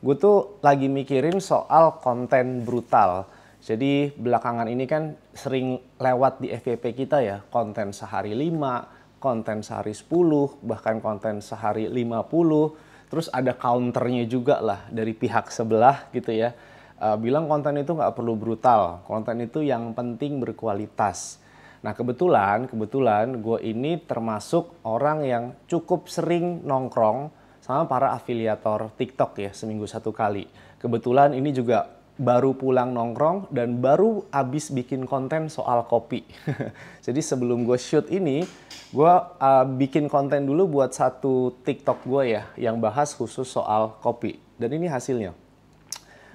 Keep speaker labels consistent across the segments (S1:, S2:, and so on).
S1: Gue tuh lagi mikirin soal konten brutal. Jadi belakangan ini kan sering lewat di FYP kita ya, konten sehari 5, konten sehari 10, bahkan konten sehari 50. Terus ada counternya juga lah dari pihak sebelah gitu ya. Bilang konten itu nggak perlu brutal, konten itu yang penting berkualitas. Nah kebetulan gue ini termasuk orang yang cukup sering nongkrong sama para afiliator TikTok ya, seminggu satu kali. Kebetulan ini juga baru pulang nongkrong dan baru abis bikin konten soal kopi. Jadi sebelum gue shoot ini, gue bikin konten dulu buat satu TikTok gue ya, yang bahas khusus soal kopi. Dan ini hasilnya.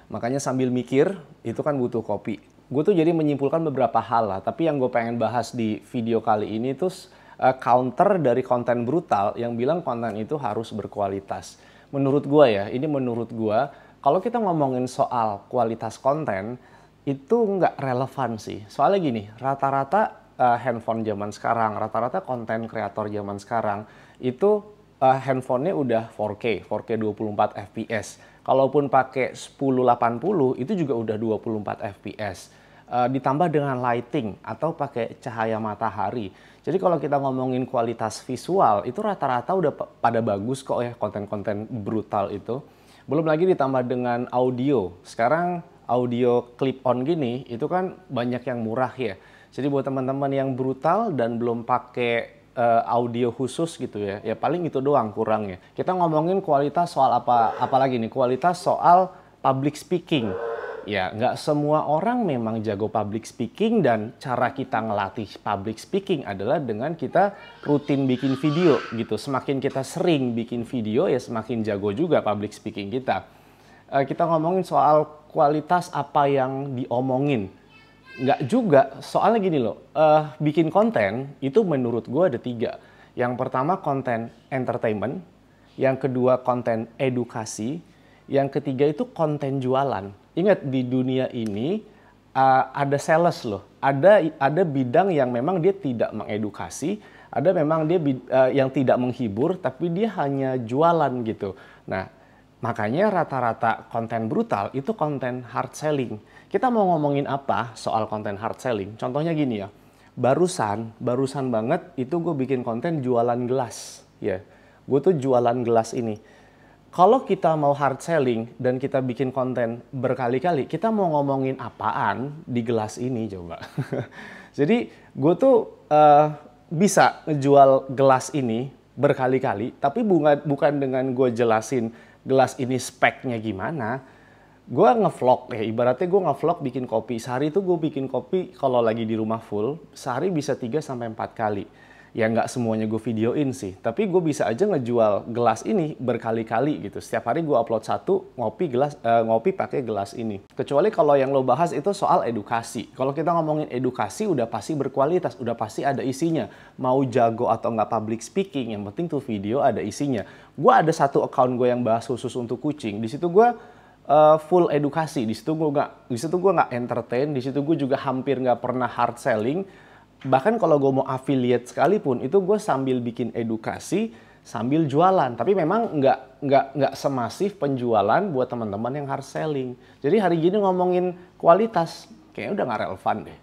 S1: Makanya sambil mikir, itu kan butuh kopi. Gue tuh jadi menyimpulkan beberapa hal lah, tapi yang gue pengen bahas di video kali ini tuh counter dari konten brutal yang bilang konten itu harus berkualitas. Menurut gue ya, ini menurut gue, kalau kita ngomongin soal kualitas konten, itu nggak relevan sih. Soalnya gini, rata-rata handphone zaman sekarang, rata-rata konten kreator zaman sekarang, itu handphonenya udah 4K 24 fps. Kalaupun pakai 1080 itu juga udah 24 fps. Ditambah dengan lighting atau pakai cahaya matahari. Jadi kalau kita ngomongin kualitas visual itu rata-rata udah pada bagus kok ya konten-konten brutal itu. Belum lagi ditambah dengan audio. Sekarang audio clip on gini itu kan banyak yang murah ya. Jadi buat teman-teman yang brutal dan belum pakai audio khusus gitu ya, ya paling itu doang kurangnya. Kita ngomongin kualitas soal apalagi nih, kualitas soal public speaking. Ya, nggak semua orang memang jago public speaking dan cara kita ngelatih public speaking adalah dengan kita rutin bikin video gitu. Semakin kita sering bikin video ya semakin jago juga public speaking kita. Kita ngomongin soal kualitas apa yang diomongin. Nggak juga, soalnya gini loh, bikin konten itu menurut gue ada 3. Yang pertama konten entertainment, yang kedua konten edukasi, yang ketiga itu konten jualan. Ingat di dunia ini ada sales loh, ada bidang yang memang dia tidak mengedukasi, ada memang dia yang tidak menghibur, tapi dia hanya jualan gitu. Nah, makanya rata-rata konten brutal itu konten hard selling. Kita mau ngomongin apa soal konten hard selling? Contohnya gini ya, barusan banget itu gue bikin konten jualan gelas. Ya, gue tuh jualan gelas ini. Kalau kita mau hard selling dan kita bikin konten berkali-kali, kita mau ngomongin apaan di gelas ini coba. Jadi gue tuh bisa ngejual gelas ini berkali-kali, tapi bukan dengan gue jelasin gelas ini speknya gimana. Gue ngevlog ya, ibaratnya gue ngevlog bikin kopi. Sehari itu gue bikin kopi kalau lagi di rumah full, sehari bisa 3-4 kali. Ya nggak semuanya gue videoin sih, tapi gue bisa aja ngejual gelas ini berkali-kali gitu. Setiap hari gue upload satu, ngopi pakai gelas ini. Kecuali kalau yang lo bahas itu soal edukasi. Kalau kita ngomongin edukasi udah pasti berkualitas, udah pasti ada isinya. Mau jago atau nggak public speaking, yang penting tuh video ada isinya. Gue ada satu account gue yang bahas khusus untuk kucing. Di situ gue full edukasi. Di situ gue nggak entertain. Di situ gue juga hampir nggak pernah hard selling. Bahkan kalau gue mau affiliate sekalipun, itu gue sambil bikin edukasi, sambil jualan. Tapi memang nggak semasif penjualan buat teman-teman yang hard selling. Jadi hari gini ngomongin kualitas, kayaknya udah nggak relevan deh.